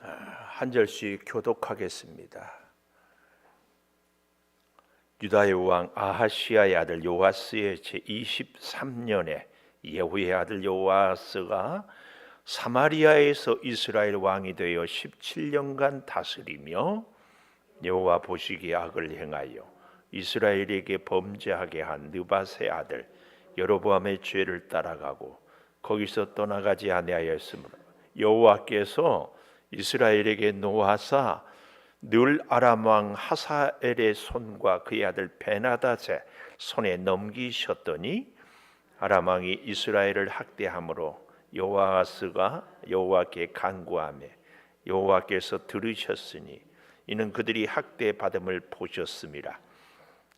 한 절씩 교독하겠습니다. 유다의 왕 아하시아의 아들 요아스의 제23년에 예후의 아들 요아스가 사마리아에서 이스라엘 왕이 되어 17년간 다스리며 여호와 보시기에 악을 행하여 이스라엘에게 범죄하게 한 느밧의 아들 여로보암의 죄를 따라가고 거기서 떠나가지 아니하였으므로 여호와께서 이스라엘에게 노하사 늘 아람 왕 하사엘의 손과 그의 아들 베나닷의 손에 넘기셨더니 아람 왕이 이스라엘을 학대함으로 여호아스가 여호와께 간구하며 여호와께서 들으셨으니 이는 그들이 학대받음을 보셨음이라.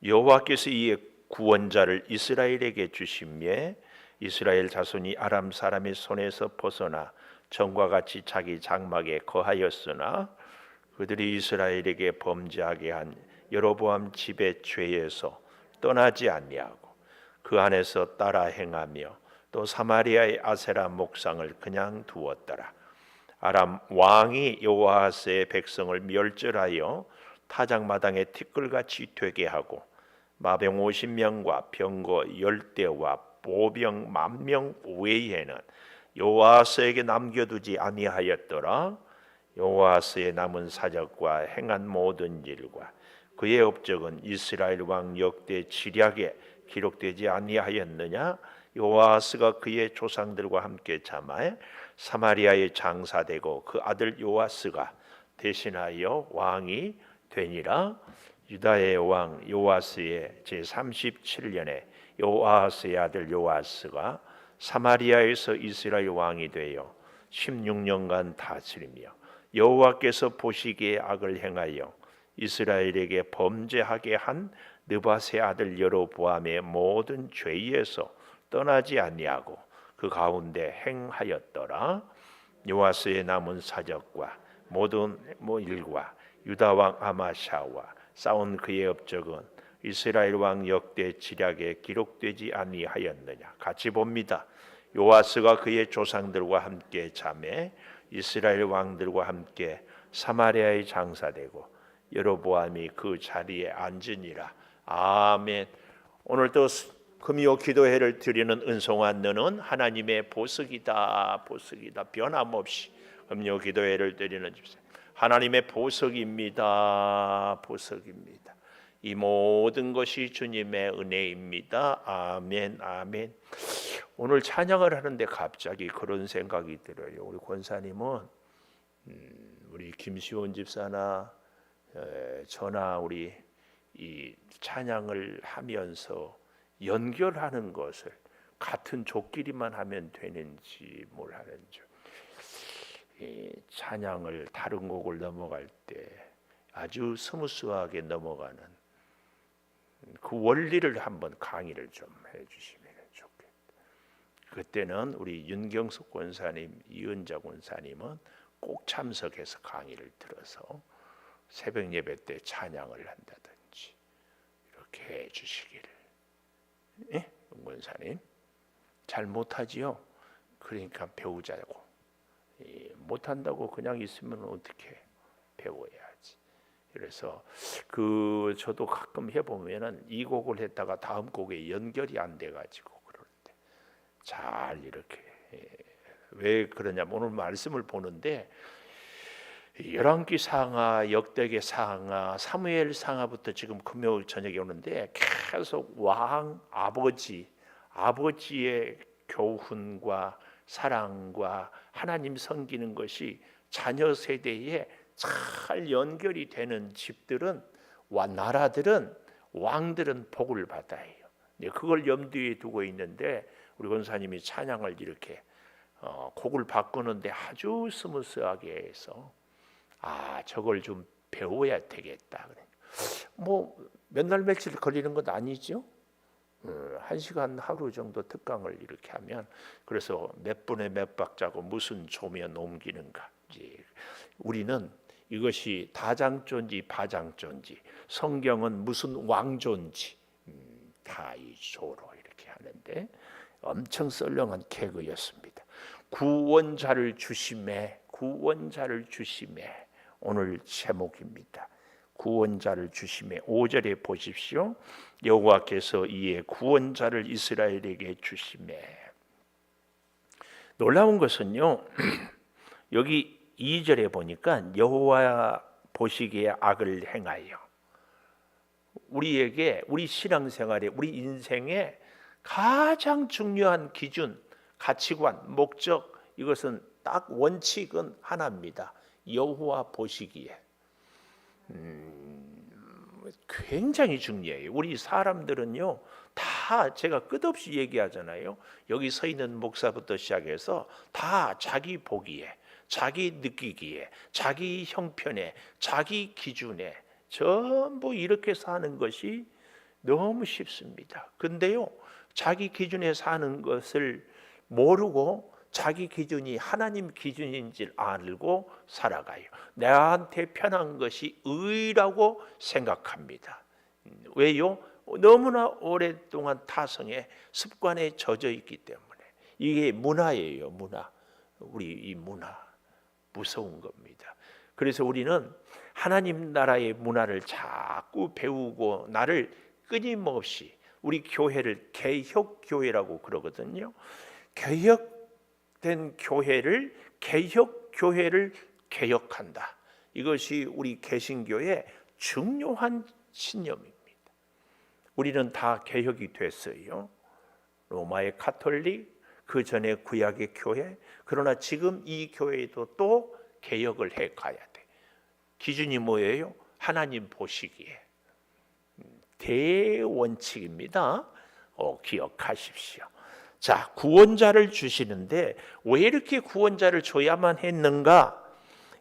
여호와께서 이에 구원자를 이스라엘에게 주시며 이스라엘 자손이 아람 사람의 손에서 벗어나 전과 같이 자기 장막에 거하였으나 그들이 이스라엘에게 범죄하게 한 여로보암 집의 죄에서 떠나지 아니하고 그 안에서 따라 행하며 또 사마리아의 아세라 목상을 그냥 두었더라. 아람 왕이 여호아스의 백성을 멸절하여 타작마당에 티끌같이 되게 하고 마병 50명과 병거 10대와 보병 10,000명 외에는 여호아스에게 남겨두지 아니하였더라. 여호아스의 남은 사적과 행한 모든 일과 그의 업적은 이스라엘 왕 역대 지략에 기록되지 아니하였느냐? 여호아스가 그의 조상들과 함께 자마에 사마리아에 장사되고 그 아들 요아스가 대신하여 왕이 되니라. 유다의 왕 요아스의 제37년에 요아스의 아들 요아스가 사마리아에서 이스라엘 왕이 되어 16년간 다스리며 여호와께서 보시기에 악을 행하여 이스라엘에게 범죄하게 한 느밧의 아들 여로보암의 모든 죄에서 떠나지 아니하고 그 가운데 행하였더라. 요아스의 남은 사적과 모든 일과 유다 왕 아마샤와 싸운 그의 업적은 이스라엘 왕 역대 지략에 기록되지 아니하였느냐? 같이 봅니다. 요아스가 그의 조상들과 함께 자매 이스라엘 왕들과 함께 사마리아에 장사되고 여로보암이 그 자리에 앉으니라. 아멘. 오늘도 금요 기도회를 드리는 은송한 너는 하나님의 보석이다. 보석이다. 변함없이 금요 기도회를 드리는 집사 하나님의 보석입니다. 보석입니다. 이 모든 것이 주님의 은혜입니다. 아멘. 아멘. 오늘 찬양을 하는데 갑자기 그런 생각이 들어요. 우리 권사님은 우리 김시원 집사나 저나 우리 이 찬양을 하면서 연결하는 것을 같은 족끼리만 하면 되는지 뭘 하는지 이 찬양을 다른 곡을 넘어갈 때 아주 스무스하게 넘어가는 그 원리를 한번 강의를 좀 해주시면 좋겠다. 그때는 우리 윤경숙 권사님, 이은자 권사님은 꼭 참석해서 강의를 들어서 새벽 예배 때 찬양을 한다든지 이렇게 해주시기를. 예? 권사님 잘 못하지요? 그러니까 배우자고. 못한다고 그냥 있으면 어떻게 배워야지. 그래서 저도 가끔 해보면은 이 곡을 했다가 다음 곡에 연결이 안 돼가지고 그럴 때 잘 이렇게 왜 그러냐면 오늘 말씀을 보는데 열왕기 상하, 역대기 상하, 사무엘 상하부터 지금 금요 저녁에 오는데 계속 왕 아버지의 교훈과 사랑과 하나님 섬기는 것이 자녀 세대에 잘 연결이 되는 집들은 나라들은 왕들은 복을 받아요. 그걸 염두에 두고 있는데 우리 권사님이 찬양을 이렇게 곡을 바꾸는데 아주 스무스하게 해서 저걸 좀 배워야 되겠다. 뭐 몇 날 며칠 걸리는 건 아니죠. 1시간 하루 정도 특강을 이렇게 하면 그래서 몇 분에 몇 박자고 무슨 조면 옮기는가. 우리는 이것이 다장조인지 바장조인지 성경은 무슨 왕조인지 다 이 조로 이렇게 하는데 엄청 썰렁한 개그였습니다. 구원자를 주심에 구원자를 주심에, 오늘 제목입니다. 구원자를 주심에. 5절에 보십시오. 여호와께서 이에 구원자를 이스라엘에게 주심에. 놀라운 것은요, 여기 2절에 보니까 여호와 보시기에 악을 행하여, 우리에게, 우리 신앙생활에, 우리 인생에 가장 중요한 기준, 가치관, 목적, 이것은 딱 원칙은 하나입니다. 여호와 보시기에. 굉장히 중요해요. 우리 사람들은요, 다 제가 끝없이 얘기하잖아요. 여기 서 있는 목사부터 시작해서 다 자기 보기에, 자기 느끼기에, 자기 형편에, 자기 기준에 전부 이렇게 사는 것이 너무 쉽습니다. 근데요, 자기 기준에 사는 것을 모르고 자기 기준이 하나님 기준인 줄 알고 살아가요. 나한테 편한 것이 의라고 생각합니다. 왜요? 너무나 오랫동안 타성에, 습관에 젖어 있기 때문에. 이게 문화예요, 문화. 우리 이 문화 무서운 겁니다. 그래서 우리는 하나님 나라의 문화를 자꾸 배우고, 나를 끊임없이, 우리 교회를 개혁교회라고 그러거든요. 개혁된 교회를, 개혁교회를 개혁한다. 이것이 우리 개신교의 중요한 신념입니다. 우리는 다 개혁이 됐어요. 로마의 가톨릭, 그 전에 구약의 교회, 그러나 지금 이 교회도 또 개혁을 해 가야 돼. 기준이 뭐예요? 하나님 보시기에. 대원칙입니다. 기억하십시오. 자, 구원자를 주시는데 왜 이렇게 구원자를 줘야만 했는가?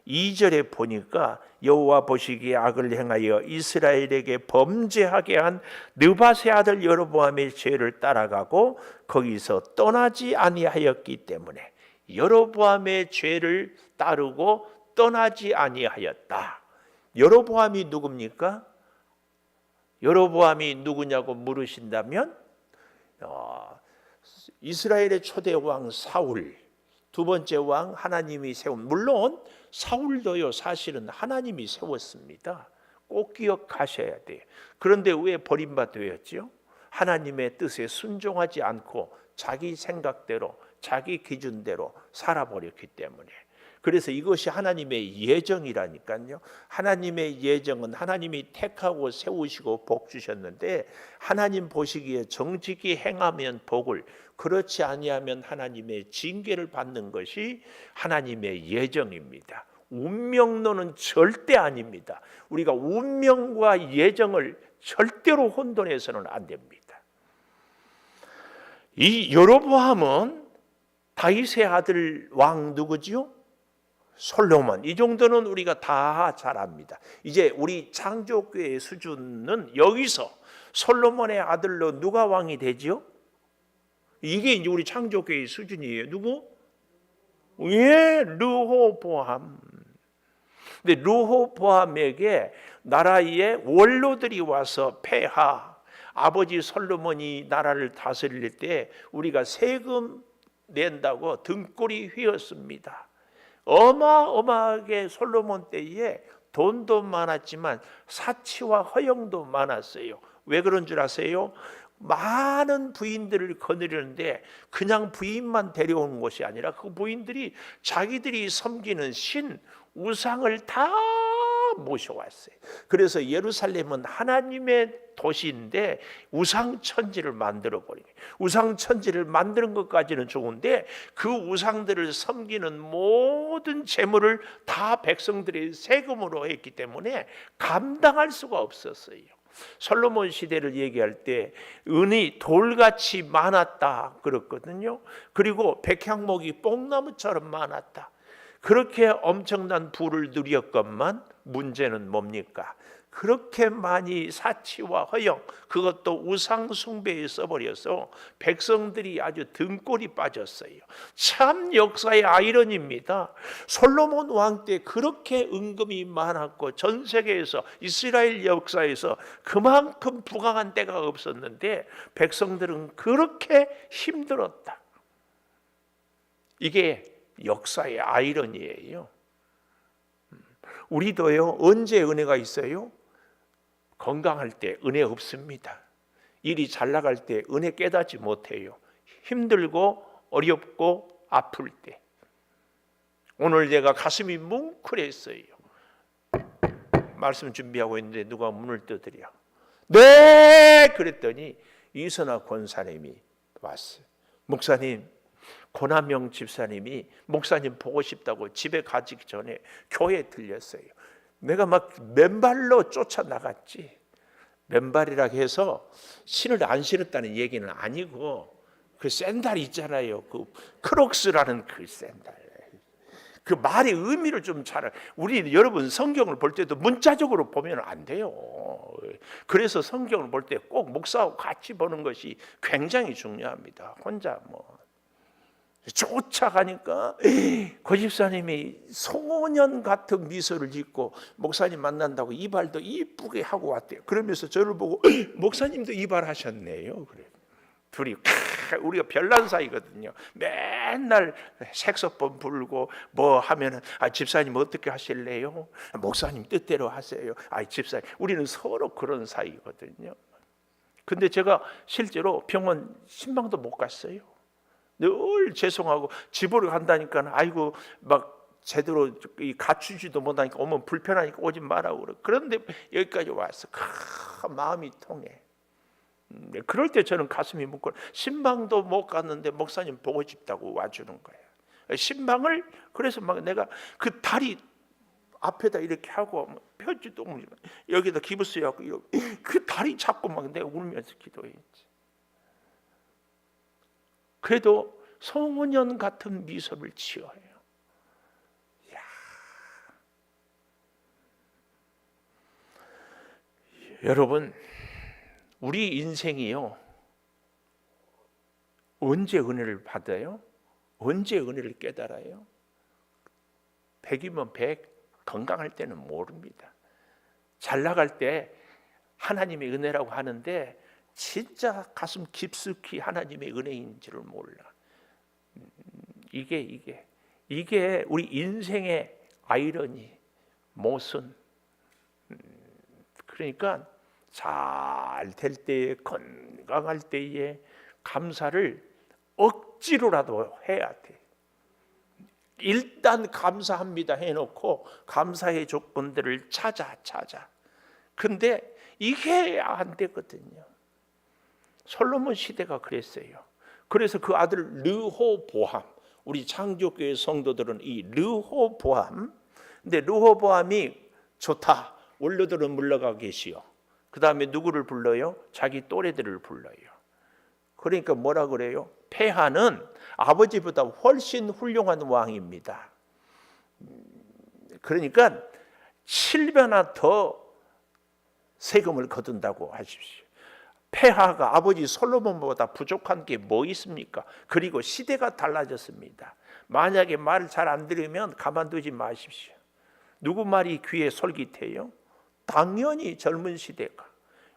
2절에 보니까 여호와 보시기에 악을 행하여 이스라엘에게 범죄하게 한 느밧의 아들 여로보암의 죄를 따라가고 거기서 떠나지 아니하였기 때문에, 여로보암의 죄를 따르고 떠나지 아니하였다. 여로보암이 누굽니까? 여로보암이 누구냐고 물으신다면 이스라엘의 초대 왕 사울, 두 번째 왕 하나님이 세운, 물론 사울도요 사실은 하나님이 세웠습니다. 꼭 기억하셔야 돼요. 그런데 왜 버림받았죠? 하나님의 뜻에 순종하지 않고 자기 생각대로, 자기 기준대로 살아버렸기 때문에. 그래서 이것이 하나님의 예정이라니까요. 하나님의 예정은 하나님이 택하고 세우시고 복 주셨는데, 하나님 보시기에 정직히 행하면 복을, 그렇지 아니하면 하나님의 징계를 받는 것이 하나님의 예정입니다. 운명론은 절대 아닙니다. 우리가 운명과 예정을 절대로 혼돈해서는 안 됩니다. 이 여로보암은 다윗의 아들 왕 누구지요? 솔로몬. 이 정도는 우리가 다 잘 압니다. 이제 우리 창조교회의 수준은 여기서 솔로몬의 아들로 누가 왕이 되지요? 이게 이제 우리 창조교회의 수준이에요. 누구? 예, 르호보암. 근데 르호보암에게 나라의 원로들이 와서 폐하, 아버지 솔로몬이 나라를 다스릴 때 우리가 세금 낸다고 등골이 휘었습니다. 어마어마하게 솔로몬 때에 돈도 많았지만 사치와 허영도 많았어요. 왜 그런 줄 아세요? 많은 부인들을 거느리는데 그냥 부인만 데려오는 것이 아니라 그 부인들이 자기들이 섬기는 신, 우상을 다 모셔왔어요. 그래서 예루살렘은 하나님의 도시인데 우상천지를 만들어버린 거예요. 우상천지를 만드는 것까지는 좋은데 그 우상들을 섬기는 모든 재물을 다 백성들의 세금으로 했기 때문에 감당할 수가 없었어요. 솔로몬 시대를 얘기할 때 은이 돌같이 많았다 그랬거든요. 그리고 백향목이 뽕나무처럼 많았다. 그렇게 엄청난 부를 누렸건만 문제는 뭡니까? 그렇게 많이 사치와 허영, 그것도 우상 숭배에 써버려서 백성들이 아주 등골이 빠졌어요. 참 역사의 아이러니입니다. 솔로몬 왕 때 그렇게 은금이 많았고 전 세계에서, 이스라엘 역사에서 그만큼 부강한 때가 없었는데 백성들은 그렇게 힘들었다. 이게 역사의 아이러니예요. 우리도요, 언제 은혜가 있어요? 건강할 때 은혜 없습니다. 일이 잘 나갈 때 은혜 깨닫지 못해요. 힘들고 어렵고 아플 때. 오늘 제가 가슴이 뭉클했어요. 말씀 준비하고 있는데 누가 문을 두드려. 네! 그랬더니 이선아 권사님이 왔어요. 목사님, 고남영 집사님이 목사님 보고 싶다고 집에 가기 전에 교회에 들렸어요. 내가 막 맨발로 쫓아나갔지. 맨발이라 해서 신을 안 신었다는 얘기는 아니고 그 샌들 있잖아요. 그 크록스라는 그 샌들. 그 말의 의미를 좀 잘, 우리 여러분 성경을 볼 때도 문자적으로 보면 안 돼요. 그래서 성경을 볼 때 꼭 목사하고 같이 보는 것이 굉장히 중요합니다. 혼자 쫓아가니까 고 집사님이 소년 같은 미소를 짓고 목사님 만난다고 이발도 이쁘게 하고 왔대요. 그러면서 저를 보고 목사님도 이발하셨네요. 그래. 둘이 우리가 별난 사이거든요. 맨날 색소폰 불고 뭐 하면은 집사님 어떻게 하실래요? 목사님 뜻대로 하세요. 집사님, 우리는 서로 그런 사이거든요. 근데 제가 실제로 병원 신방도 못 갔어요. 늘 죄송하고 집으로 간다니까 아이고 막 제대로 갖추지도 못하니까 오면 불편하니까 오지 말라고 그래. 그런데 여기까지 왔어. 마음이 통해. 그럴 때 저는 가슴이 묻고 신방도 못 갔는데 목사님 보고 싶다고 와주는 거예요. 신방을 그래서 막 내가 그 다리 앞에다 이렇게 하고 펴지도 여기다 기부스하고 그 다리 잡고 막 내가 울면서 기도했지. 그래도 소년 같은 미소를 지어요. 이야. 여러분, 우리 인생이요, 언제 은혜를 받아요? 언제 은혜를 깨달아요? 100이면 100, 건강할 때는 모릅니다. 잘 나갈 때 하나님의 은혜라고 하는데 진짜 가슴 깊숙이 하나님의 은혜인지를 몰라. 이게 우리 인생의 아이러니, 모순. 그러니까 잘 될 때에, 건강할 때에 감사를 억지로라도 해야 돼. 일단 감사합니다 해놓고 감사의 조건들을 찾아. 근데 이게 안 되거든요. 솔로몬 시대가 그랬어요. 그래서 그 아들 르호보암, 우리 창조교회 성도들은 이 르호보암, 근데 르호보암이 좋다. 원로들은 물러가 계시오. 그 다음에 누구를 불러요? 자기 또래들을 불러요. 그러니까 뭐라 그래요? 폐하는 아버지보다 훨씬 훌륭한 왕입니다. 그러니까 7배나 더 세금을 거둔다고 하십시오. 폐하가 아버지 솔로몬보다 부족한 게 뭐 있습니까? 그리고 시대가 달라졌습니다. 만약에 말을 잘 안 들으면 가만두지 마십시오. 누구 말이 귀에 솔깃해요? 당연히 젊은 시대가.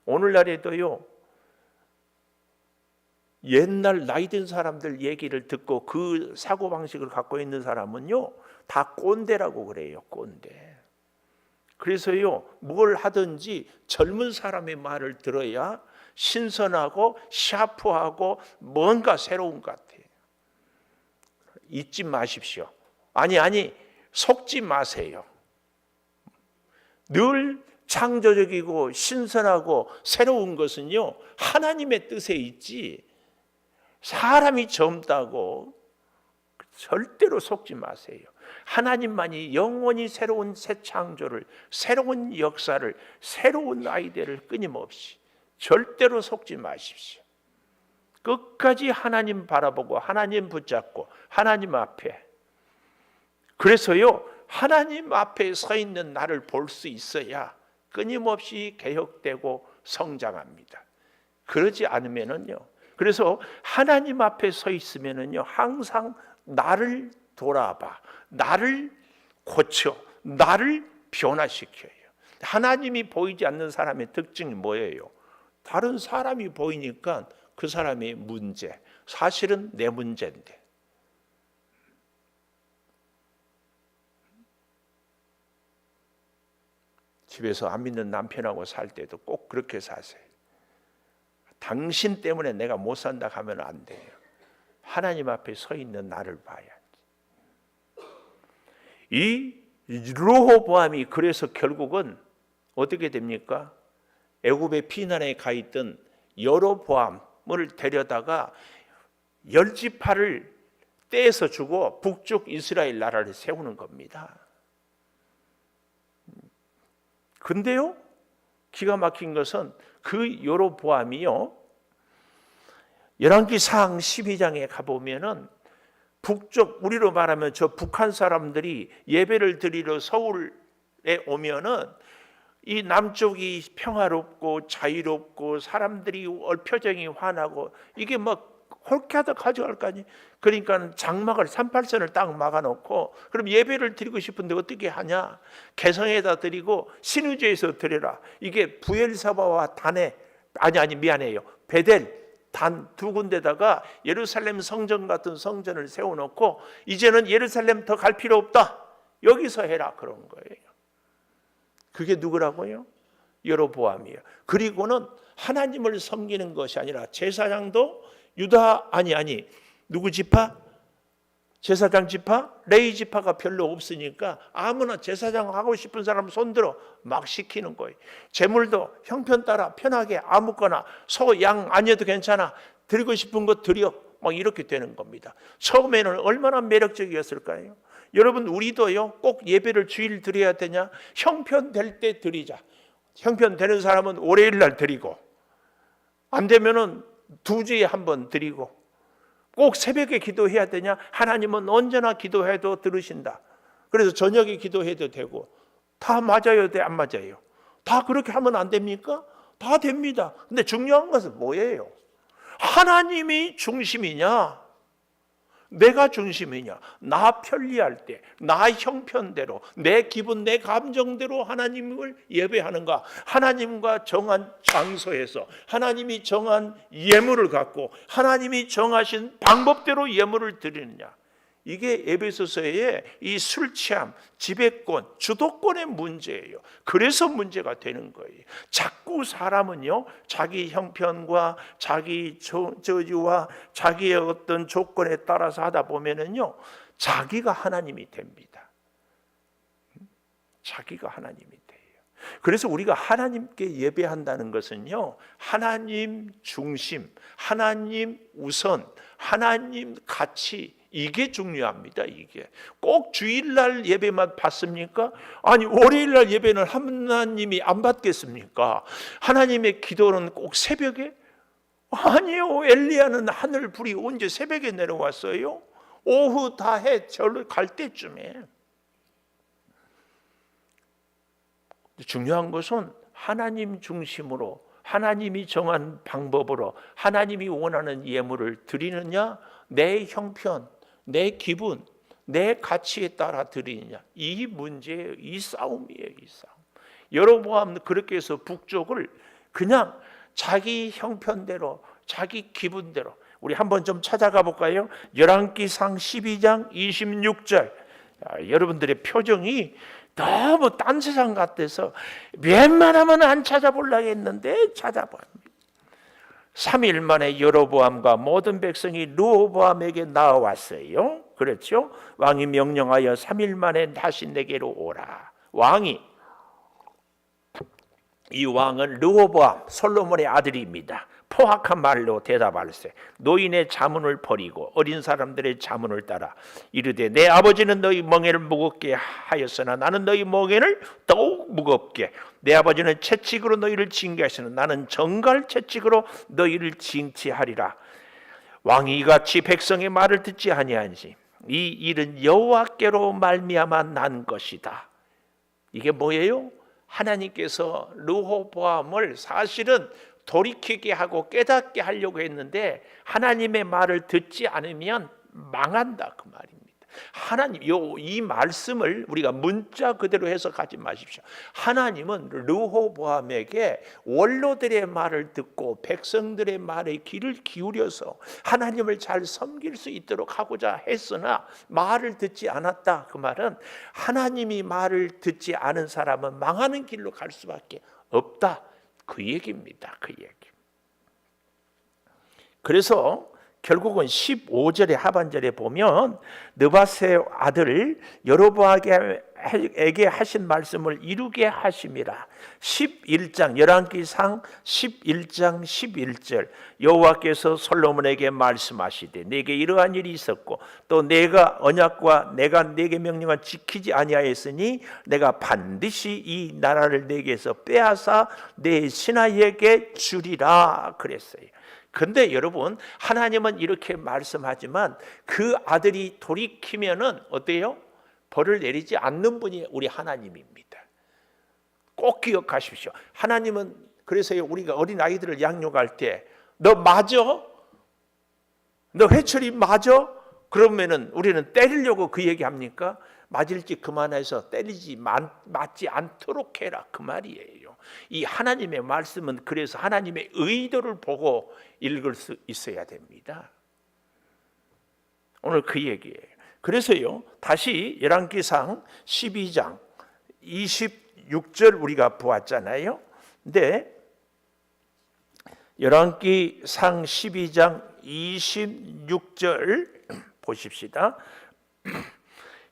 오늘날에도요, 옛날 나이 든 사람들 얘기를 듣고 그 사고방식을 갖고 있는 사람은요, 다 꼰대라고 그래요. 꼰대. 그래서요, 뭘 하든지 젊은 사람의 말을 들어야 신선하고 샤프하고 뭔가 새로운 것 같아요. 잊지 마십시오. 아니 속지 마세요. 늘 창조적이고 신선하고 새로운 것은요, 하나님의 뜻에 있지 사람이 젊다고 절대로 속지 마세요. 하나님만이 영원히 새로운 새 창조를, 새로운 역사를, 새로운 아이디어를 끊임없이 절대로 속지 마십시오. 끝까지 하나님 바라보고 하나님 붙잡고 하나님 앞에. 그래서요, 하나님 앞에 서 있는 나를 볼 수 있어야 끊임없이 개혁되고 성장합니다. 그러지 않으면은요, 그래서 하나님 앞에 서 있으면은요, 항상 나를 돌아봐, 나를 고쳐, 나를 변화시켜요. 하나님이 보이지 않는 사람의 특징이 뭐예요? 다른 사람이 보이니까 그 사람의 문제, 사실은 내 문제인데. 집에서 안 믿는 남편하고 살 때도 꼭 그렇게 사세요. 당신 때문에 내가 못 산다 하면 안 돼요. 하나님 앞에 서 있는 나를 봐야지. 이 르호보암이 그래서 결국은 어떻게 됩니까? 애굽의 피난에 가 있던 여로보암을 데려다가 10지파를 떼서 주고 북쪽 이스라엘 나라를 세우는 겁니다. 근데요, 기가 막힌 것은 그 여로보암이요, 열왕기상 12장에 가보면은 북쪽, 우리로 말하면 저 북한 사람들이 예배를 드리러 서울에 오면은 이 남쪽이 평화롭고 자유롭고 사람들이 표정이 환하고 이게 막 홀케하다 가져갈 거 아니에요. 그러니까 장막을 38선을 딱 막아놓고 그럼 예배를 드리고 싶은데 어떻게 하냐? 개성에다 드리고 신우지에서 드려라. 이게 부엘사바와 단에 미안해요. 베델 단 두 군데다가 예루살렘 성전 같은 성전을 세워놓고 이제는 예루살렘 더 갈 필요 없다. 여기서 해라 그런 거예요. 그게 누구라고요? 여로보암이에요. 그리고는 하나님을 섬기는 것이 아니라 제사장도 유다 누구 지파? 제사장 지파? 레위 지파가 별로 없으니까 아무나 제사장 하고 싶은 사람 손들어 막 시키는 거예요. 제물도 형편 따라 편하게 아무거나 소, 양 아니어도 괜찮아. 드리고 싶은 거 드려. 막 이렇게 되는 겁니다. 처음에는 얼마나 매력적이었을까요? 여러분 우리도요 꼭 예배를 주일 드려야 되냐? 형편될 때 드리자. 형편되는 사람은 월요일 날 드리고 안 되면은 2주에 한 번 드리고 꼭 새벽에 기도해야 되냐? 하나님은 언제나 기도해도 들으신다. 그래서 저녁에 기도해도 되고 다 맞아요 돼? 안 맞아요? 다 그렇게 하면 안 됩니까? 다 됩니다. 근데 중요한 것은 뭐예요? 하나님이 중심이냐? 내가 중심이냐? 나 편리할 때, 나 형편대로, 내 기분, 내 감정대로 하나님을 예배하는가? 하나님과 정한 장소에서 하나님이 정한 예물을 갖고 하나님이 정하신 방법대로 예물을 드리느냐? 이게 에베소서의 이 술 취함, 지배권, 주도권의 문제예요. 그래서 문제가 되는 거예요. 자꾸 사람은요, 자기 형편과 자기 저주와 자기의 어떤 조건에 따라서 하다 보면은요, 자기가 하나님이 됩니다. 자기가 하나님이 돼요. 그래서 우리가 하나님께 예배한다는 것은요, 하나님 중심, 하나님 우선, 하나님 가치, 이게 중요합니다. 이게 꼭 주일날 예배만 받습니까? 아니 월요일날 예배는 하나님이 안 받겠습니까? 하나님의 기도는 꼭 새벽에? 아니요. 엘리야는 하늘 불이 언제 새벽에 내려왔어요? 오후 다 해 절로 갈 때쯤에. 중요한 것은 하나님 중심으로 하나님이 정한 방법으로 하나님이 원하는 예물을 드리느냐, 내 형편, 내 기분, 내 가치에 따라 드리느냐, 이 문제예요. 이 싸움이에요. 이 싸움. 여로보암 그렇게 해서 북쪽을 그냥 자기 형편대로 자기 기분대로. 우리 한번 좀 찾아가 볼까요? 열왕기상 12장 26절. 여러분들의 표정이 너무 딴 세상 같아서 웬만하면 안 찾아보려고 했는데 찾아봅니다. 3일 만에 여로보암과 모든 백성이 르호보암에게 나와왔어요. 그렇죠? 왕이 명령하여 3일 만에 다시 내게로 오라. 이 왕은 르호보암 솔로몬의 아들입니다. 포악한 말로 대답할세. 노인의 자문을 버리고 어린 사람들의 자문을 따라 이르되 내 아버지는 너희 멍에를 무겁게 하였으나 나는 너희 멍에를 더욱 무겁게, 내 아버지는 채찍으로 너희를 징계하시나 나는 정갈 채찍으로 너희를 징치하리라. 왕이 이같이 백성의 말을 듣지 아니한지 이 일은 여호와께로 말미암아 난 것이다. 이게 뭐예요? 하나님께서 르호보암을 사실은 돌이키게 하고 깨닫게 하려고 했는데 하나님의 말을 듣지 않으면 망한다 그 말입니다. 하나님, 이 말씀을 우리가 문자 그대로 해석하지 마십시오. 하나님은 르호보암에게 원로들의 말을 듣고 백성들의 말에 귀를 기울여서 하나님을 잘 섬길 수 있도록 하고자 했으나 말을 듣지 않았다. 그 말은 하나님이 말을 듣지 않은 사람은 망하는 길로 갈 수밖에 없다. 그 얘기입니다. 그 얘기. 그래서 결국은 15절의 하반절에 보면 느밧의 아들 여로보암에게 하신 말씀을 이루게 하심이라. 11장 열왕기상 11장 11절 여호와께서 솔로몬에게 말씀하시되 내게 이러한 일이 있었고 또 내가 언약과 내가 내게 명령을 지키지 아니하였으니 내가 반드시 이 나라를 내게서 빼앗아 내 신하에게 주리라 그랬어요. 근데 여러분, 하나님은 이렇게 말씀하지만 그 아들이 돌이키면은 어때요? 벌을 내리지 않는 분이 우리 하나님입니다. 꼭 기억하십시오. 하나님은 그래서요, 우리가 어린 아이들을 양육할 때 너 맞아? 너 회초리 맞아? 그러면은 우리는 때리려고 그 얘기합니까? 맞을지 그만해서 맞지 않도록 해라 그 말이에요. 이 하나님의 말씀은 그래서 하나님의 의도를 보고 읽을 수 있어야 됩니다. 오늘 그 얘기예요. 그래서요, 다시 열왕기상 12장 26절 우리가 보았잖아요. 근데 열왕기상 12장 26절 보십시다.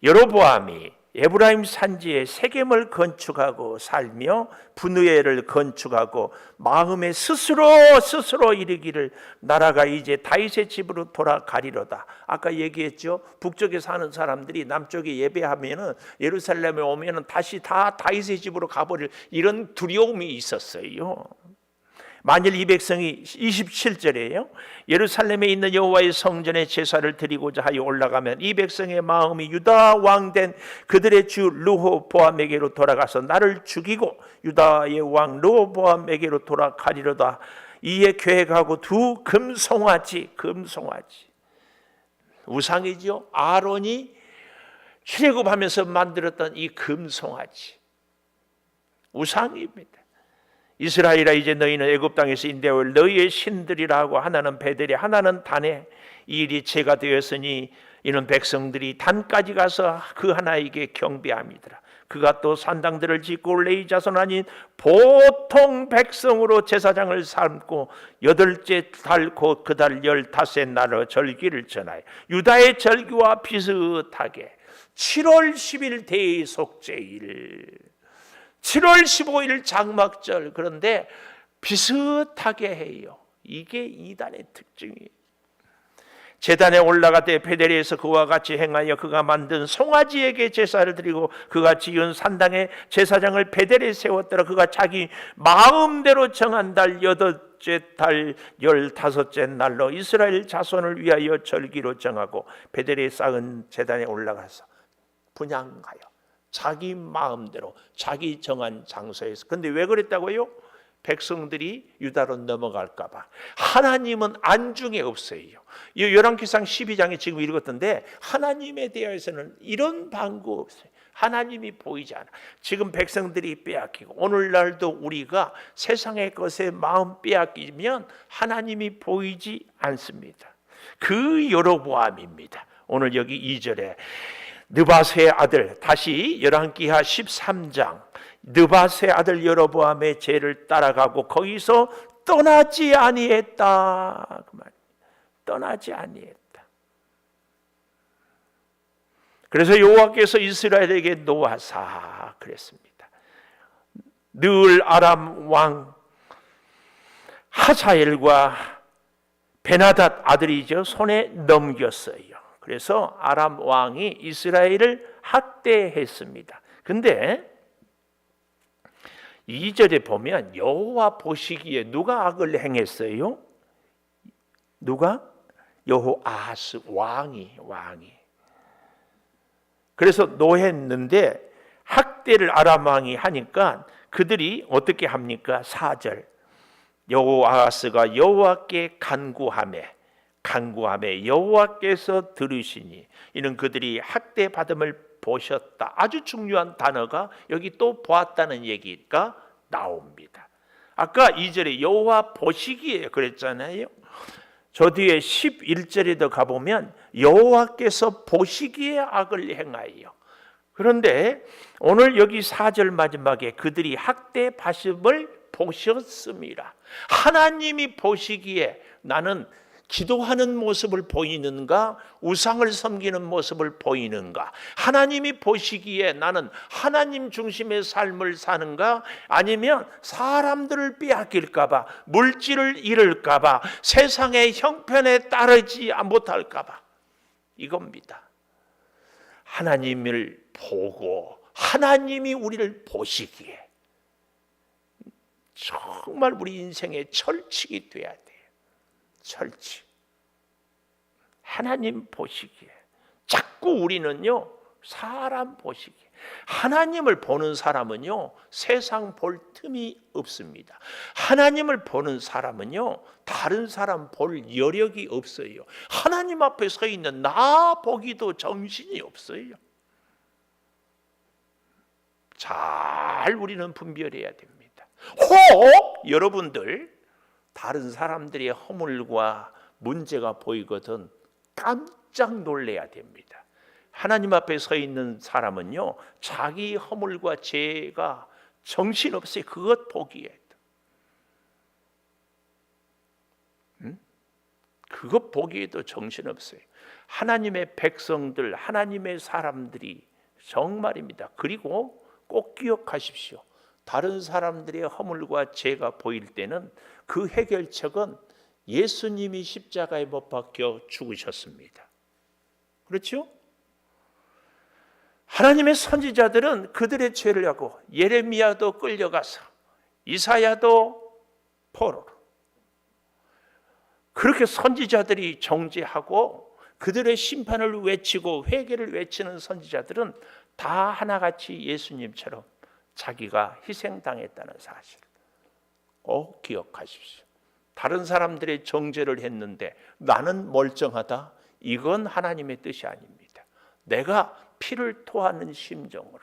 여로보암이 에브라임 산지에 세겜을 건축하고 살며 분우엘을 건축하고 마음에 스스로 이르기를 나라가 이제 다윗의 집으로 돌아가리로다. 아까 얘기했죠. 북쪽에 사는 사람들이 남쪽에 예배하면은 예루살렘에 오면은 다시 다 다윗의 집으로 가버릴 이런 두려움이 있었어요. 만일 이 백성이 27절이에요. 예루살렘에 있는 여호와의 성전에 제사를 드리고자 하여 올라가면 이 백성의 마음이 유다 왕 된 그들의 주 르호보암에게로 돌아가서 나를 죽이고 유다의 왕 르호보암에게로 돌아가리로다. 이에 계획하고 두 금송아지 우상이죠. 아론이 출애굽하면서 만들었던 이 금송아지 우상입니다. 이스라엘아 이제 너희는 애굽 땅에서 인되어 너희의 신들이라고 하나는 베델에 하나는 단에 이 일이 죄가 되었으니 이는 백성들이 단까지 가서 그 하나에게 경배함이더라. 그가 또 산당들을 짓고 레위 자손 아닌 보통 백성으로 제사장을 삼고 8째 달 곧 그 달 15의 날로 절기를 전하여 유다의 절기와 비슷하게 7월 10일 대속제일 7월 15일 장막절 그런데 비슷하게 해요. 이게 이단의 특징이에요. 제단에 올라가되 베델에서 그와 같이 행하여 그가 만든 송아지에게 제사를 드리고 그가 지은 산당에 제사장을 베델에 세웠더라. 그가 자기 마음대로 정한 달 8째 달 15째 날로 이스라엘 자손을 위하여 절기로 정하고 베델에 쌓은 제단에 올라가서 분향하여 자기 마음대로 자기 정한 장소에서. 근데 왜 그랬다고요? 백성들이 유다로 넘어갈까 봐. 하나님은 안중에 없어요. 이 열왕기상 12장에 지금 읽었던데 하나님에 대해서는 이런 방구 없어요. 하나님이 보이지 않아. 지금 백성들이 빼앗기고 오늘날도 우리가 세상의 것에 마음 빼앗기면 하나님이 보이지 않습니다. 그 여로보암입니다. 오늘 여기 2절에 느밧의 아들, 다시 열왕기하 13장 느밧의 아들 여로보암의 죄를 따라가고 거기서 떠나지 아니했다. 그 말입니다. 떠나지 아니했다. 그래서 여호와께서 이스라엘에게 노하사 그랬습니다. 늘 아람 왕 하사엘과 베나닷 아들이죠 손에 넘겼어요. 그래서 아람 왕이 이스라엘을 학대했습니다. 근데 2절에 보면 여호와 보시기에 누가 악을 행했어요? 누가? 여호아하스 왕이. 그래서 노했는데 학대를 아람 왕이 하니까 그들이 어떻게 합니까? 4절 여호아하스가 여호와께 간구하매 간구하며 여호와께서 들으시니 이는 그들이 학대받음을 보셨다. 아주 중요한 단어가 여기 또 보았다는 얘기가 나옵니다. 아까 2절에 여호와 보시기에 그랬잖아요. 저 뒤에 11절에도 가보면 여호와께서 보시기에 악을 행하여. 그런데 오늘 여기 4절 마지막에 그들이 학대받음을 보셨습니다. 하나님이 보시기에 나는 기도하는 모습을 보이는가? 우상을 섬기는 모습을 보이는가? 하나님이 보시기에 나는 하나님 중심의 삶을 사는가? 아니면 사람들을 빼앗길까 봐, 물질을 잃을까 봐, 세상의 형편에 따르지 못할까 봐. 이겁니다. 하나님을 보고 하나님이 우리를 보시기에 정말 우리 인생의 철칙이 돼야 돼요. 철칙. 하나님 보시기에. 자꾸 우리는요, 사람 보시기에. 하나님을 보는 사람은요, 세상 볼 틈이 없습니다. 하나님을 보는 사람은요, 다른 사람 볼 여력이 없어요. 하나님 앞에 서 있는 나 보기도 정신이 없어요. 잘 우리는 분별해야 됩니다. 혹 여러분들 다른 사람들의 허물과 문제가 보이거든 깜짝 놀래야 됩니다. 하나님 앞에 서 있는 사람은요, 자기 허물과 죄가 정신없어요. 그것 보기에. 그것 보기에도 정신없어요. 하나님의 백성들, 하나님의 사람들이 정말입니다. 그리고 꼭 기억하십시오. 다른 사람들의 허물과 죄가 보일 때는 그 해결책은 예수님이 십자가에 못 박혀 죽으셨습니다. 그렇죠? 하나님의 선지자들은 그들의 죄를 하고 예레미야도 끌려가서 이사야도 포로로 그렇게 선지자들이 정죄하고 그들의 심판을 외치고 회개를 외치는 선지자들은 다 하나같이 예수님처럼 자기가 희생당했다는 사실 꼭 기억하십시오. 다른 사람들의 정죄를 했는데 나는 멀쩡하다? 이건 하나님의 뜻이 아닙니다. 내가 피를 토하는 심정으로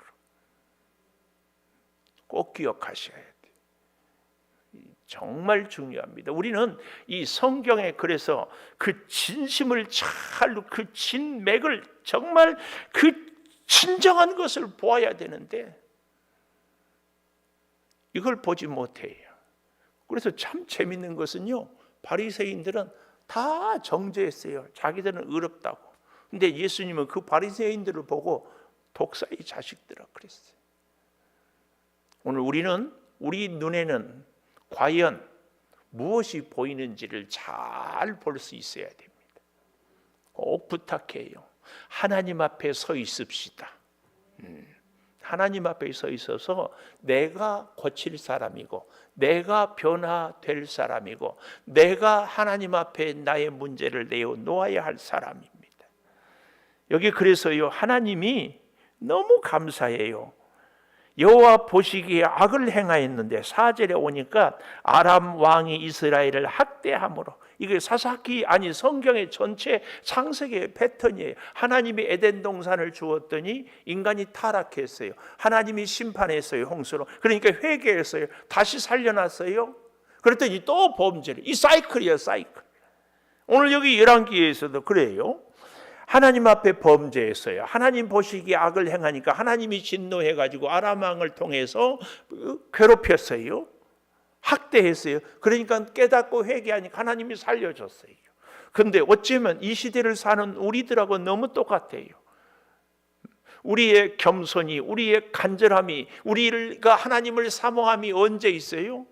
꼭 기억하셔야 돼요. 정말 중요합니다. 우리는 이 성경에 그래서 그 진심을 그 진맥을 정말 그 진정한 것을 보아야 되는데 이걸 보지 못해요. 그래서 참 재밌는 것은요, 바리새인들은 다 정죄했어요. 자기들은 의롭다고. 근데 예수님은 그 바리새인들을 보고 독사의 자식들아 그랬어요. 오늘 우리는 우리 눈에는 과연 무엇이 보이는지를 잘 볼 수 있어야 됩니다. 꼭 부탁해요. 하나님 앞에 서 있읍시다. 하나님 앞에 서 있어서 내가 고칠 사람이고 내가 변화될 사람이고 내가 하나님 앞에 나의 문제를 내어놓아야 할 사람입니다. 여기 그래서요, 하나님이 너무 감사해요. 여호와 보시기에 악을 행하였는데 4절에 오니까 아람 왕이 이스라엘을 학대함으로, 이게 사사기 아니 성경의 전체 창세기의 패턴이에요. 하나님이 에덴 동산을 주었더니 인간이 타락했어요. 하나님이 심판했어요, 홍수로. 그러니까 회개했어요. 다시 살려놨어요. 그랬더니 또 범죄를. 이 사이클이에요, 사이클. 오늘 여기 열왕기에서도 그래요. 하나님 앞에 범죄했어요. 하나님 보시기에 악을 행하니까 하나님이 진노해가지고 아람 왕을 통해서 괴롭혔어요. 학대했어요. 그러니까 깨닫고 회개하니까 하나님이 살려줬어요. 그런데 어쩌면 이 시대를 사는 우리들하고 너무 똑같아요. 우리의 겸손이, 우리의 간절함이, 우리가 하나님을 사모함이 언제 있어요?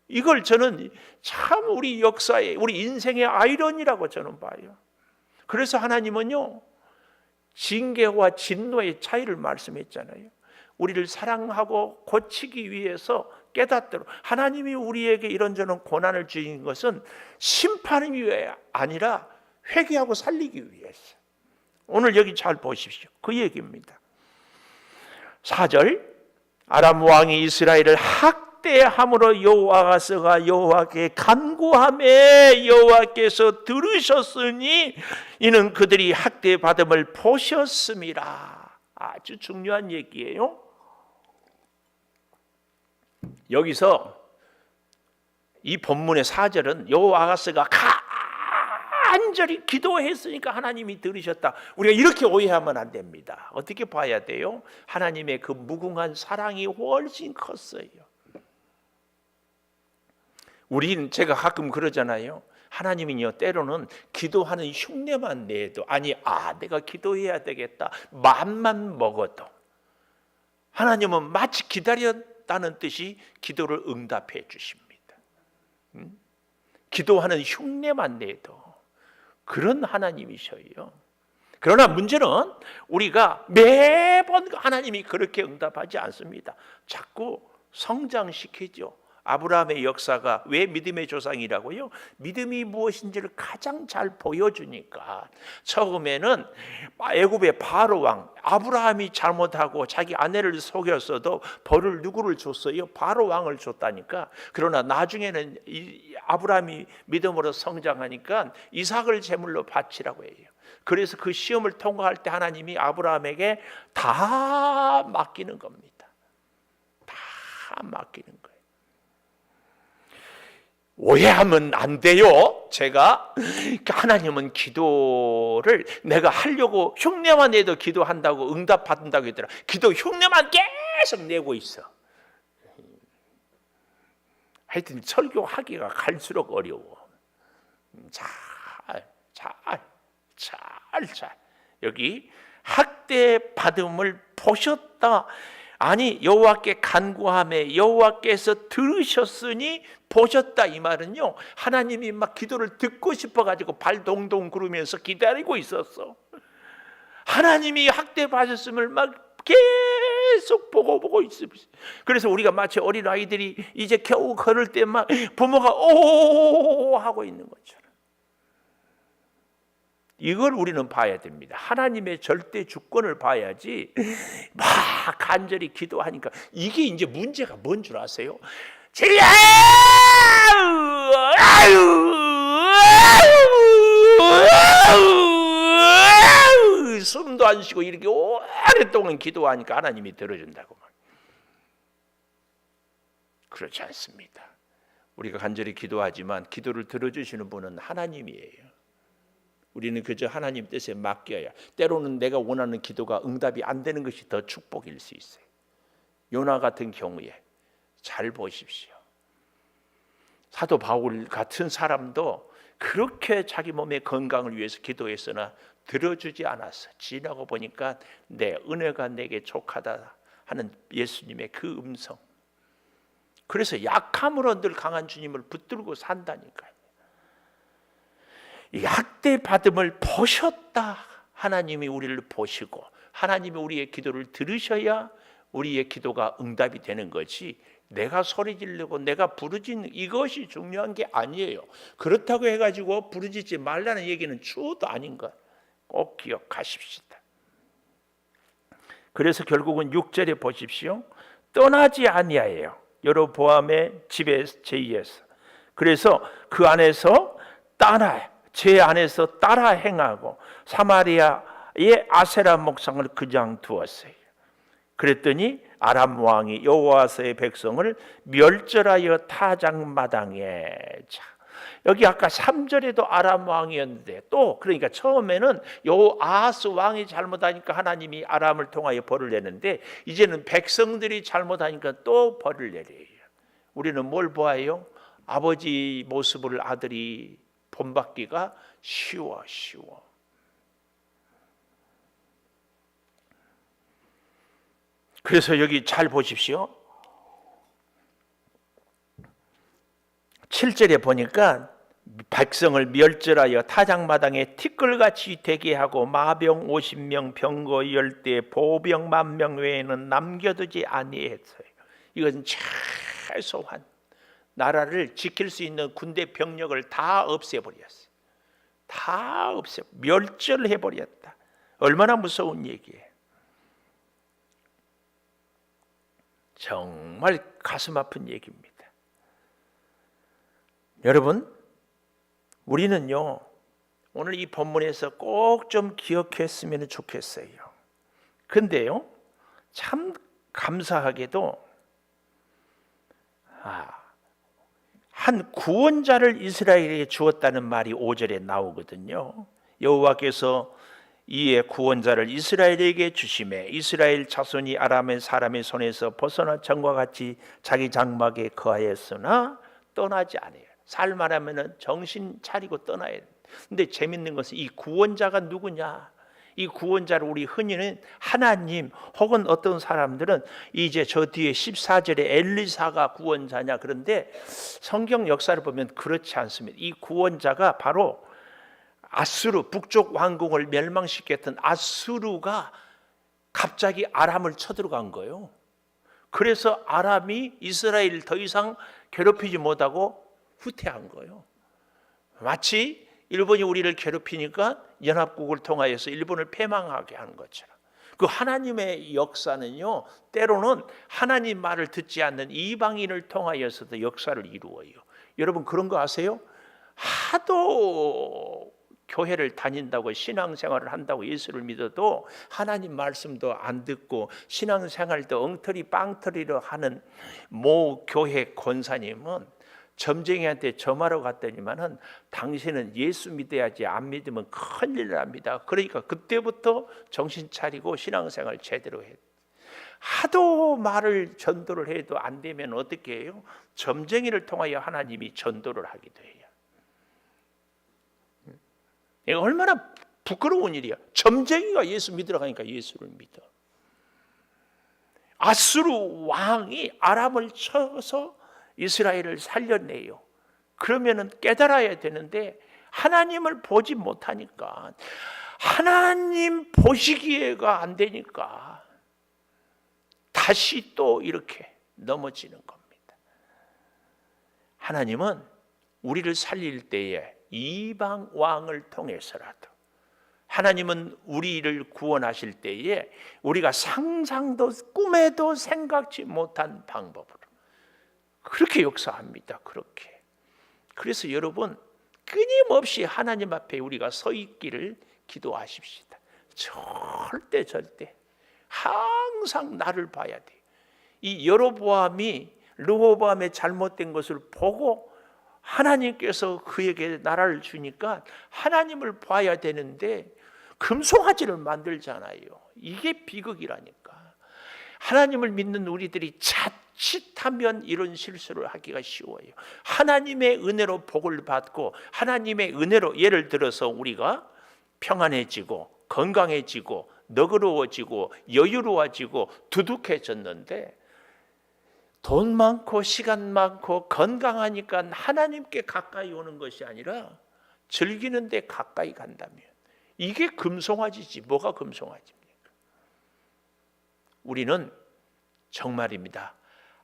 이걸 저는 참 우리 역사의, 우리 인생의 아이러니라고 저는 봐요. 그래서 하나님은요, 징계와 진노의 차이를 말씀했잖아요. 우리를 사랑하고 고치기 위해서 깨닫도록, 하나님이 우리에게 이런저런 고난을 주신 것은 심판이 위해 아니라 회개하고 살리기 위해서. 오늘 여기 잘 보십시오. 그 얘기입니다. 4절, 아람 왕이 이스라엘을 학대함으로 여호와가서가 여호와께 간구하매 여호와께서 들으셨으니 이는 그들이 학대받음을 보셨음이라. 아주 중요한 얘기예요. 여기서 이 본문의 4절은 여호와가서가 간절히 기도했으니까 하나님이 들으셨다. 우리가 이렇게 오해하면 안 됩니다. 어떻게 봐야 돼요? 하나님의 그 무궁한 사랑이 훨씬 컸어요. 우리는 제가 가끔 그러잖아요. 하나님은요 때로는 기도하는 흉내만 내도 내가 기도해야 되겠다 맘만 먹어도 하나님은 마치 기다렸다는 뜻이 기도를 응답해 주십니다. 기도하는 흉내만 내도 그런 하나님이셔요. 그러나 문제는 우리가 매번 하나님이 그렇게 응답하지 않습니다. 자꾸 성장시키죠. 아브라함의 역사가 왜 믿음의 조상이라고요? 믿음이 무엇인지를 가장 잘 보여주니까. 처음에는 애굽의 바로 왕 아브라함이 잘못하고 자기 아내를 속였어도 벌을 누구를 줬어요? 바로 왕을 줬다니까. 그러나 나중에는 아브라함이 믿음으로 성장하니까 이삭을 제물로 바치라고 해요. 그래서 그 시험을 통과할 때 하나님이 아브라함에게 다 맡기는 겁니다. 다 맡기는 거예요. 오해하면 안 돼요. 제가 하나님은 기도를 내가 하려고 흉내만 내도 기도한다고 응답받는다고 했더라. 기도 흉내만 계속 내고 있어. 하여튼 설교하기가 갈수록 어려워. 잘 여기 학대받음을 보셨다. 아니 여호와께 간구하매 여호와께서 들으셨으니 보셨다. 이 말은요 하나님이 막 기도를 듣고 싶어가지고 발 동동 구르면서 기다리고 있었어. 하나님이 학대받았음을 막 계속 보고 있습니다. 그래서 우리가 마치 어린아이들이 이제 겨우 걸을 때 막 부모가 오 하고 있는 것처럼 이걸 우리는 봐야 됩니다. 하나님의 절대 주권을 봐야지 막 간절히 기도하니까 이게 이제 문제가 뭔 줄 아세요? 숨도 안 쉬고 이렇게 오랫동안 기도하니까 하나님이 들어준다고. 그렇지 않습니다. 우리가 간절히 기도하지만 기도를 들어주시는 분은 하나님이에요. 우리는 그저 하나님 뜻에 맡겨야. 때로는 내가 원하는 기도가 응답이 안 되는 것이 더 축복일 수 있어요. 요나 같은 경우에 잘 보십시오. 사도 바울 같은 사람도 그렇게 자기 몸의 건강을 위해서 기도했으나 들어주지 않았어. 지나고 보니까 내 은혜가 내게 족하다 하는 예수님의 그 음성. 그래서 약함으로 늘 강한 주님을 붙들고 산다니까요. 이 학대받음을 보셨다. 하나님이 우리를 보시고 하나님이 우리의 기도를 들으셔야 우리의 기도가 응답이 되는 거지 내가 소리 지르고 내가 부르짖는 이것이 중요한 게 아니에요. 그렇다고 해가지고 부르짖지 말라는 얘기는 추호도 아닌 것 꼭 기억하십시다. 그래서 결국은 6절에 보십시오. 떠나지 아니하여요. 여로보암의 집에 제의해서. 그래서 그 안에서 제 안에서 따라 행하고 사마리아의 아세라 목상을 그냥 두었어요. 그랬더니 아람 왕이 여호와서의 백성을 멸절하여 타작마당에. 자, 여기 아까 3절에도 아람 왕이었는데 또 그러니까 처음에는 여호아하스 왕이 잘못하니까 하나님이 아람을 통하여 벌을 내는데 이제는 백성들이 잘못하니까 또 벌을 내려요. 우리는 뭘 보아요? 아버지 모습을 아들이 본받기가 쉬워. 그래서 여기 잘 보십시오. 7절에 보니까 백성을 멸절하여 타작마당에 티끌같이 되게 하고 마병 50명, 병거 10대, 보병 10,000명 외에는 남겨두지 아니했어요. 이것은 최소한 나라를 지킬 수 있는 군대 병력을 다 없애버렸어요. 멸절해버렸다. 얼마나 무서운 얘기예요. 정말 가슴 아픈 얘기입니다. 여러분, 우리는요, 오늘 이 본문에서 꼭 좀 기억했으면 좋겠어요. 근데요, 참 감사하게도 한 구원자를 이스라엘에게 주었다는 말이 5절에 나오거든요. 여호와께서 이에 구원자를 이스라엘에게 주심에 이스라엘 자손이 아람의 사람의 손에서 벗어나 전과 같이 자기 장막에 거하였으나 떠나지 않아요. 살만하면은 정신 차리고 떠나야 돼요. 근데 재밌는 것은 이 구원자가 누구냐? 이 구원자를 우리 흔히는 하나님 혹은 어떤 사람들은 이제 저 뒤에 14절에 엘리사가 구원자냐, 그런데 성경 역사를 보면 그렇지 않습니다. 이 구원자가 바로 아수르, 북쪽 왕국을 멸망시켰던 아수르가 갑자기 아람을 쳐들어간 거예요. 그래서 아람이 이스라엘을 더 이상 괴롭히지 못하고 후퇴한 거예요. 마치 일본이 우리를 괴롭히니까 연합국을 통하여서 일본을 패망하게 하는 것처럼. 그 하나님의 역사는요, 때로는 하나님 말을 듣지 않는 이방인을 통하여서도 역사를 이루어요. 여러분 그런 거 아세요? 하도 교회를 다닌다고 신앙생활을 한다고 예수를 믿어도 하나님 말씀도 안 듣고 신앙생활도 엉터리 빵터리로 하는 모 교회 권사님은 점쟁이한테 점하러 갔더니만은 당신은 예수 믿어야지 안 믿으면 큰일 납니다. 그러니까 그때부터 정신 차리고 신앙생활 제대로 해. 하도 말을 전도를 해도 안 되면 어떻게 해요? 점쟁이를 통하여 하나님이 전도를 하기도 해요. 이거 얼마나 부끄러운 일이야. 점쟁이가 예수 믿으러 가니까 예수를 믿어. 아수르 왕이 아람을 쳐서 이스라엘을 살려내요. 그러면은 깨달아야 되는데 하나님을 보지 못하니까, 하나님 보시기에가 안 되니까 다시 또 이렇게 넘어지는 겁니다. 하나님은 우리를 살릴 때에 이방 왕을 통해서라도, 하나님은 우리를 구원하실 때에 우리가 상상도 꿈에도 생각지 못한 방법으로 그렇게 역사합니다. 그렇게. 그래서 여러분 끊임없이 하나님 앞에 우리가 서 있기를 기도하십시다. 절대 항상 나를 봐야 돼. 이 여로보암이 르호보암의 잘못된 것을 보고 하나님께서 그에게 나라를 주니까 하나님을 봐야 되는데 금송아지를 만들잖아요. 이게 비극이라니까. 하나님을 믿는 우리들이 자칫하면 이런 실수를 하기가 쉬워요. 하나님의 은혜로 복을 받고 하나님의 은혜로, 예를 들어서 우리가 평안해지고 건강해지고 너그러워지고 여유로워지고 두둑해졌는데, 돈 많고 시간 많고 건강하니까 하나님께 가까이 오는 것이 아니라 즐기는데 가까이 간다면 이게 금송아지지 뭐가 금송아지입니까? 우리는 정말입니다.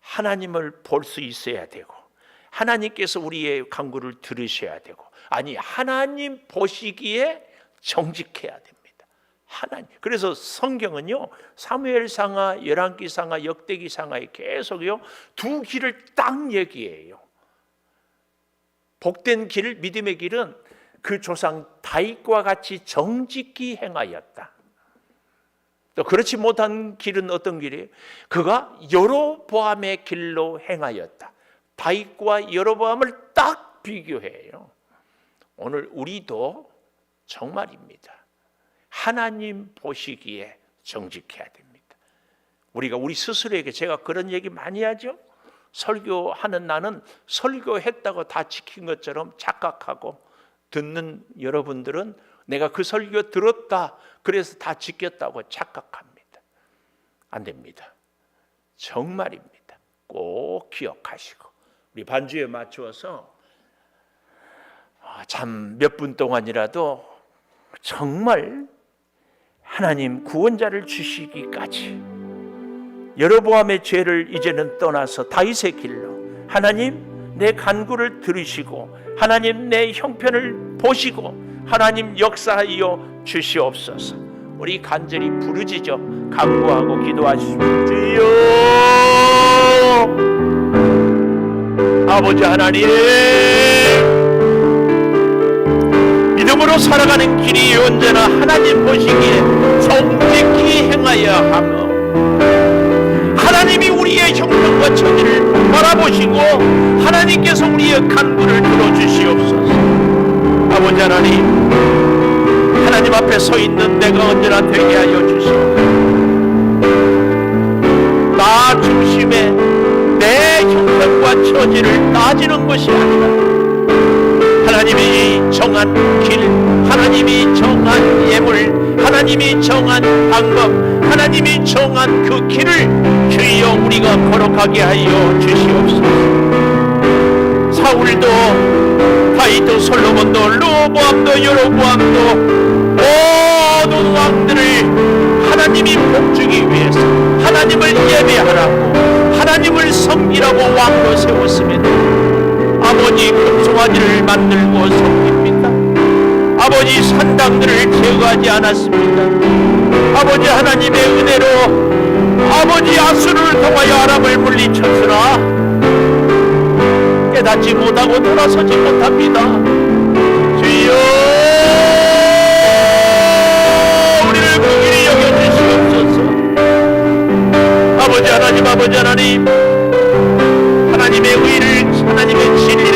하나님을 볼 수 있어야 되고 하나님께서 우리의 간구를 들으셔야 되고, 아니 하나님 보시기에 정직해야 됩니다. 하나님. 그래서 성경은요, 사무엘상하, 열왕기상하, 역대기상하에 계속요 두 길을 딱 얘기해요. 복된 길, 믿음의 길은 그 조상 다윗과 같이 정직히 행하였다. 또 그렇지 못한 길은 어떤 길이에요? 그가 여로보암의 길로 행하였다. 다윗과 여로보암을 딱 비교해요. 오늘 우리도 정말입니다. 하나님 보시기에 정직해야 됩니다. 우리가 우리 스스로에게, 제가 그런 얘기 많이 하죠. 설교하는 나는 설교했다고 다 지킨 것처럼 착각하고, 듣는 여러분들은 내가 그 설교 들었다 그래서 다 지켰다고 착각합니다. 안 됩니다. 정말입니다. 꼭 기억하시고 우리 반주에 맞추어서 참 몇 분 동안이라도 정말 하나님 구원자를 주시기까지 여로보암의 죄를 이제는 떠나서 다윗의 길로, 하나님 내 간구를 들으시고 하나님 내 형편을 보시고 하나님 역사하여 주시옵소서. 우리 간절히 부르짖어 간구하고 기도하십시오. 주여 아버지 하나님, 믿음으로 살아가는 길이 언제나 하나님 보시기에 정직히 행하여 하며 하나님이 우리의 형편과 처지를 바라보시고 하나님께서 우리의 간구를 들어주시옵소서. 아버지 하나님, 하나님 앞에 서 있는 내가 언제나 되게 하여 주시옵소서. 나 중심에 내 형편과 처지를 따지는 것이 아니라 하나님이 정한 길, 하나님이 정한 예물, 하나님이 정한 방법, 하나님이 정한 그 길을 주여 우리가 걸어가게 하여 주시옵소서. 사울도 다윗도 솔로몬도 르호보암도 여로보암도 모든 왕들을 하나님이 복주기 위해서 하나님을 예배하라고 하나님을 섬기라고 왕으로 세웠습니다. 아버지, 금송아지를 만들고 섬깁니다. 아버지, 산당들을 제거하지 않았습니다. 아버지, 하나님의 은혜로 아버지 아수르를 통하여 아람을 물리쳤으나 깨닫지 못하고 돌아서지 못합니다. 주여, 우리를 긍휼히 여겨주시옵소서. 아버지 하나님, 아버지 하나님, 하나님의 의를, 하나님의 진리를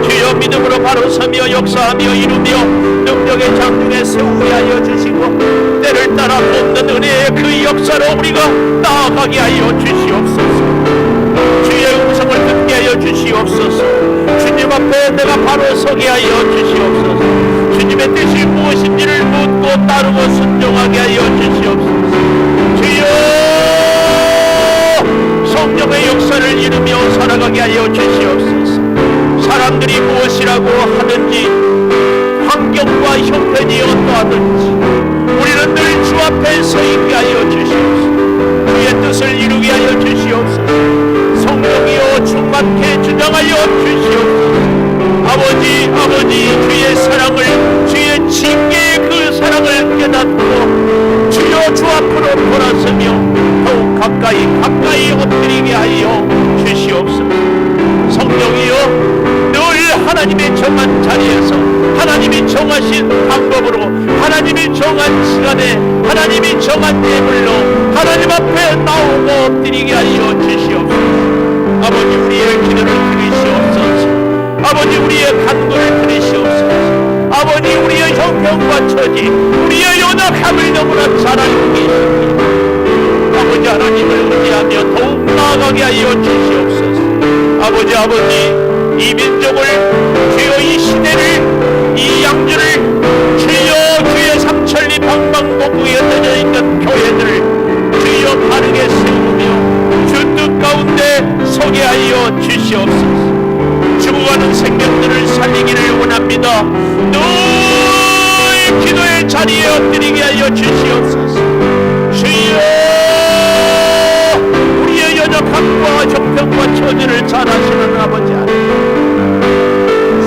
주여 믿음으로 바로 서며 역사하며 이루며 능력의 장중에 세우게 하여 주시고 때를 따라 돕는 은혜의 그 역사로 우리가 나아가게 하여 주시옵소서. 주의 음성을 듣게 하여 주시옵소서. 주님 앞에 내가 바로 서게 하여 주시옵소서. 주님의 뜻이 무엇인지를 묻고 따르고 순종하게 하여 주시옵소서. 주여, 성령의 역사를 이루며 살아가게 하여 주시옵소서. 사람들이 무엇이라고 하든지 환경과 형편이 어떠하든지 우리는 늘 주 앞에 서 있게 하여 주시옵소서. 주의 뜻을 이루게 하여 주시옵소서. 성령이여 충만케 주장하여 주시옵소서. 아버지, 아버지, 주의 사랑을, 주의 징계의 그 사랑을 깨닫고 주여 주 앞으로 돌아서며 더욱 가까이 엎드리게 하여 주시옵소서. 성령이여, 늘 하나님의 정한 자리에서 하나님이 정하신 방법으로 하나님이 정한 시간에 하나님이 정한 예물로 하나님 앞에 나오고 엎드리게 하여 주시옵소서. 아버지, 우리의 기도를 들으시옵소서. 아버지, 우리의 간구를 들으시옵소서. 아버지, 우리의 형편과 처지, 우리의 연약함을 너무나 잘 알고 계십니다. 아버지 하나님을 의지하며 더욱 나아가게 하여 주시옵소서. 아버지, 아버지, 이 민족을, 주여 이 시대를, 이 양주를, 주여 주의 삼천리 방방곡곡에 흩어져 있는 교회들을 주여 바르게 세우며 주 뜻 가운데 서게 하여 주시옵소서. 죽어가는 생명들을 살리기를 원합니다. 늘 기도의 자리에 엎드리게 하여 주시옵소서. 주여, 우리의 연약함과 형편과 처지를 잘 아시는 아버지 하나님,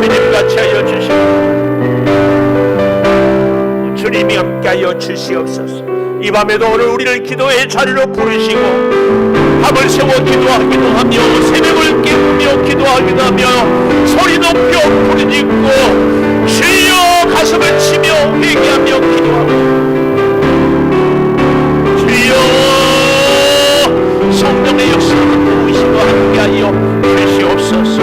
주님같이 하여 주시옵소서. 주님이 함께하여 주시옵소서. 이 밤에도 오늘 우리를 기도의 자리로 부르시고 밤을 세워 기도하기도 하며 새벽을 깨우며 기도하기도 하며 소리 높여 부르짖고 주여 가슴을 치며 회개하며 기도하고 주여 성령의 역사를 도우시고 함께하여 주시옵소서.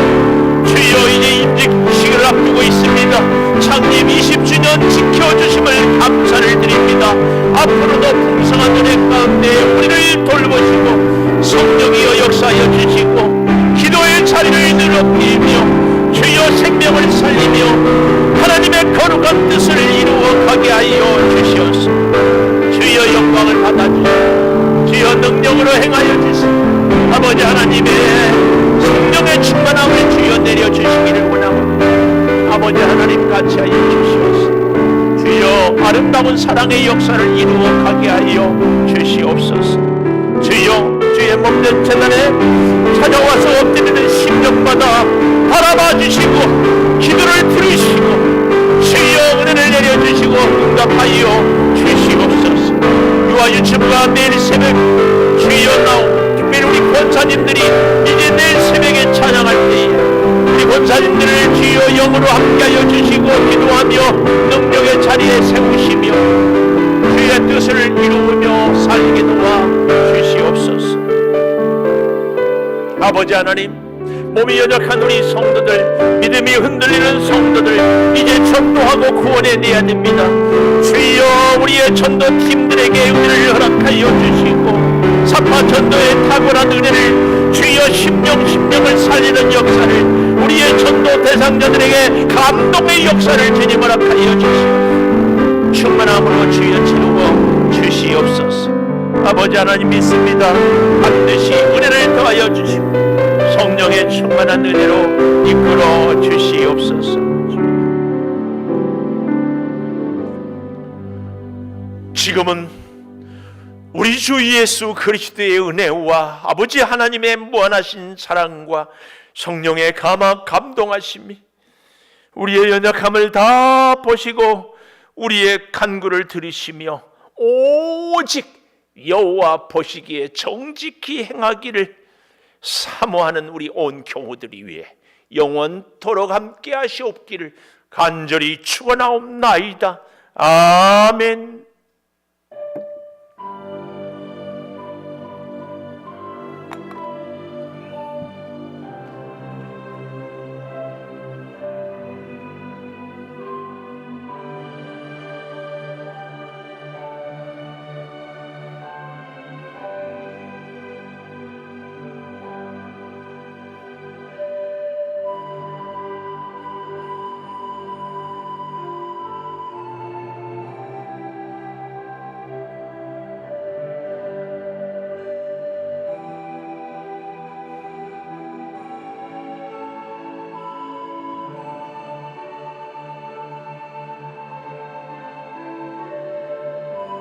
주여, 이제 임직식을 앞두고 있습니다. 창립 20주년 지켜주심을 감사를 드립니다. 앞으로도 풍성한 은혜 가운데 우리를 돌보시고 성령이여 역사하여 주시고 기도의 자리를 늘어뜨리며 주여 생명을 살리며 하나님의 거룩한 뜻을 이루어 가게 하여 주시옵소서. 주여 영광을 받아주시고 주여 능력으로 행하여 주시고 아버지 하나님의 성령의 충만함을 주여 내려주시기를 원합니다. 아버지 하나님 같이 하여 주시옵소서. 주여 아름다운 사랑의 역사를 이루어 가게 하여 주시옵소서. 주여 주의 몸된 재단에 찾아와서 엎드리는 심령마다 바라봐 주시고 기도를 들으시고 주여 은혜를 내려주시고 응답하여 주시옵소서. 유아 유치부가 내일 새벽 주여 나오고 특별히 우리 권사님들이 이제 내일 새벽에 찬양할 때에 영으로 함께하여 주시고 기도하며 능력의 자리에 세우시며 주의 뜻을 이루며 살게 도와 주시옵소서. 아버지 하나님, 몸이 연약한 우리 성도들, 믿음이 흔들리는 성도들, 이제 전도하고 구원해내야 됩니다. 주여, 우리의 전도팀들에게 은혜를 허락하여 주시고 사파 전도의 탁월한 은혜를, 주여 심령을 살리는 역사를, 우리의 전도 대상자들에게 감동의 역사를 주님 허락하여 주시고 충만함으로 주여 채워 주시옵소서. 아버지 하나님 믿습니다. 반드시 은혜를 더하여 주시고 성령의 충만한 은혜로 이끌어 주시옵소서. 지금은 우리 주 예수 그리스도의 은혜와 아버지 하나님의 무한하신 사랑과 성령의 감동하심이 우리의 연약함을 다 보시고 우리의 간구를 들으시며 오직 여호와 보시기에 정직히 행하기를 사모하는 우리 온 교우들이 위해 영원토록 함께 하시옵기를 간절히 축원하옵나이다. 아멘.